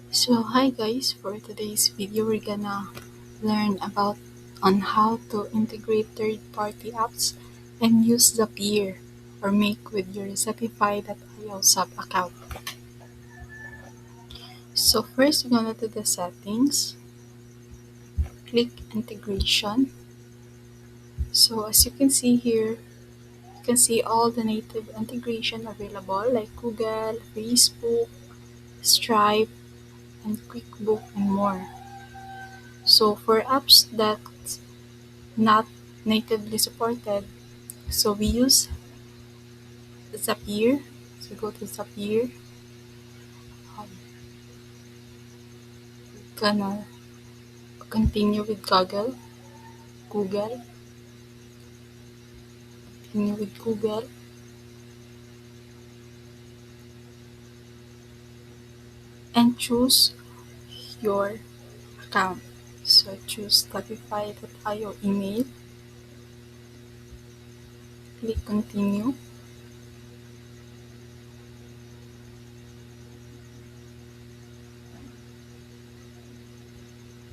So hi guys, for today's video we're gonna learn about on how to integrate third-party apps and use Zapier or make with your Zapify.io sub account. So first you're gonna do the settings, click integration. So as you can see here, you can see all the native integration available like Google, Facebook, Stripe, and QuickBook and more. So for apps that not natively supported. So we use Zapier. So go to Zapier. Um, gonna continue with Google, continue with Google, and choose your account. So choose Shopify.io email, click continue.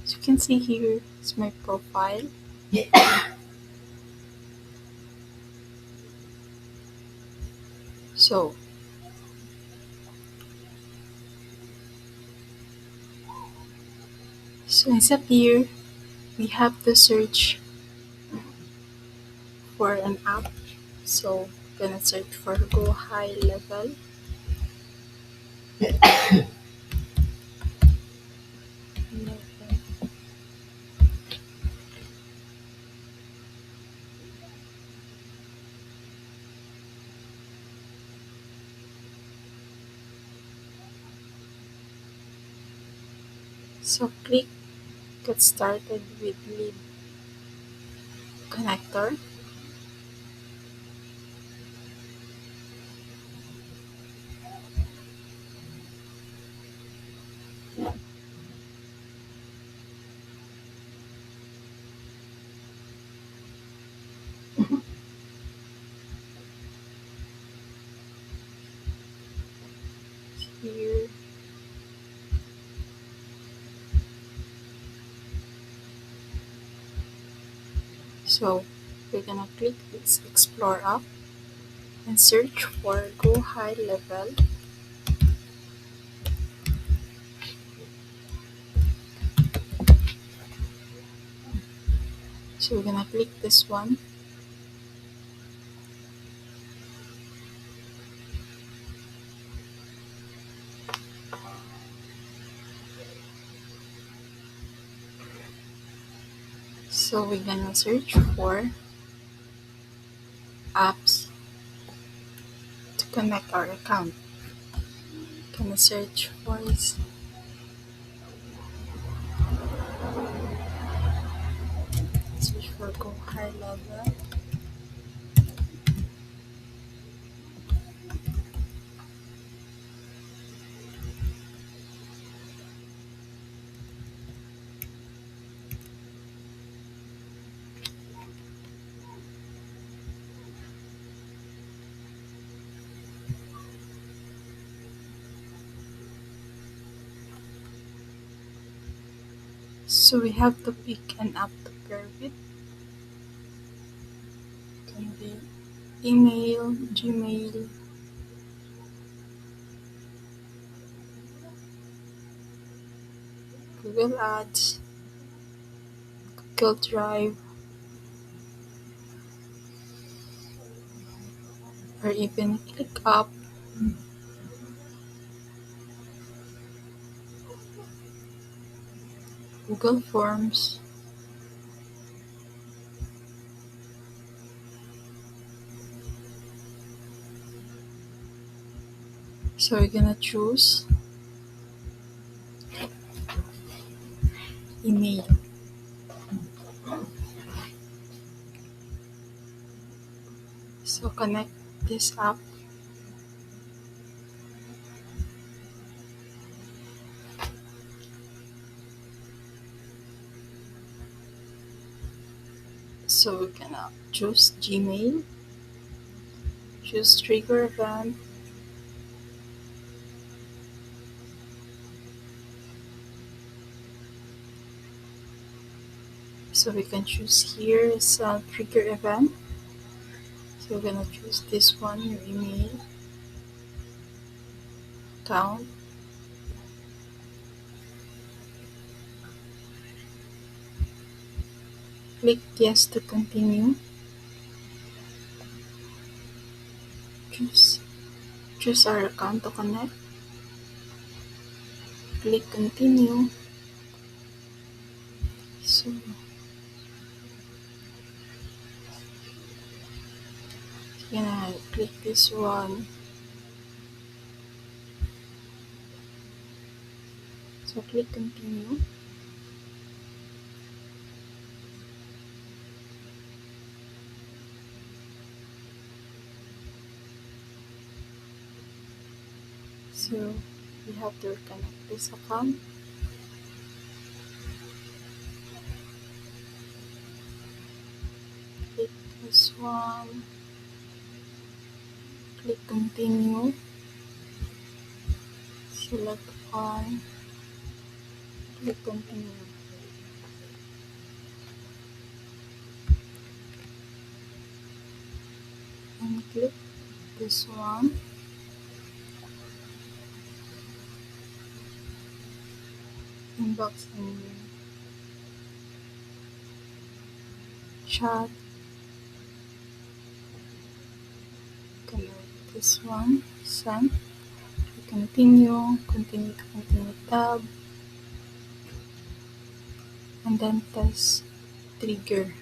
As you can see here, it's my profile. So, so in Zapier, we have to search for an app. So, gonna search for Go High Level. So click get started with lead connector. Here, so we're gonna click this explore app and search for Go High Level. So we're gonna click this one. So we're gonna search for apps to connect our account. Gonna search for Go High Level. So we have to pick an app to pair with. Can be email, Gmail, Google Ads, Google Drive, or even ClickUp, Google Forms. So we're gonna choose email. So connect this app. So we're gonna choose Gmail, choose trigger event, So we can choose here is a trigger event. So we're gonna choose this one, your email account. Click yes to continue. Choose choose our account to connect. Click continue. So you're gonna click this one. So click continue. So we have to connect this account. Click this one. Click continue. Select one. Click continue. And click this one. Inbox and chat. Connect this one. Send. Continue. Continue to continue tab. And then test trigger.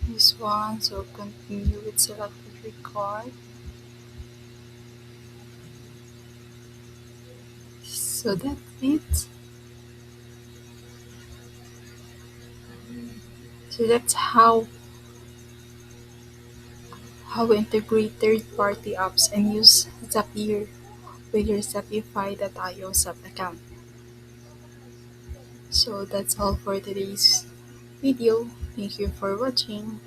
This one. So continue with selected record. So that's it. So that's how we integrate third-party apps and use Zapier with your Shopify.io sub account. So that's all for today's video. Thank you for watching.